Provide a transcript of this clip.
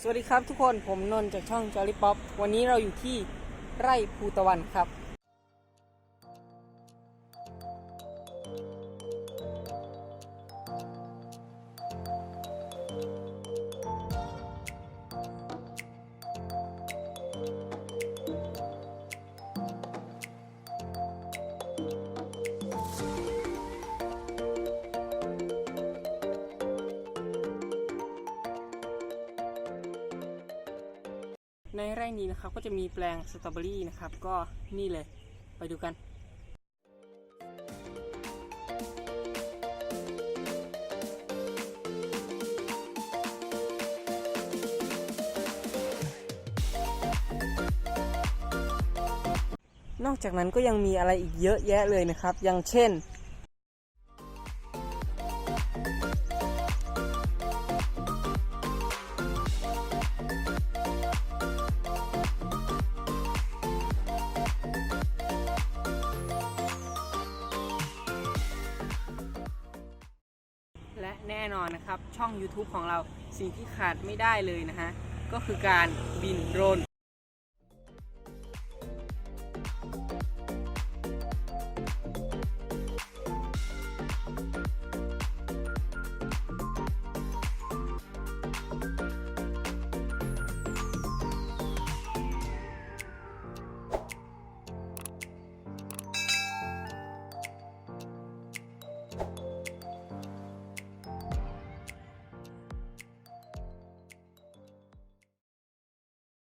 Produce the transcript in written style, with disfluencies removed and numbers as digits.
สวัสดีครับทุกคนผมนนท์จากช่องจอรี่ป๊อปวันนี้เราอยู่ที่ไร่ภูตะวันครับในไร่นี้นะครับก็จะมีแปลงสตรอเบอรี่นะครับก็นี่เลยไปดูกันนอกจากนั้นก็ยังมีอะไรอีกเยอะแยะเลยนะครับอย่างเช่นและแน่นอนนะครับช่อง YouTube ของเราสิ่งที่ขาดไม่ได้เลยนะฮะก็คือการบินโดรน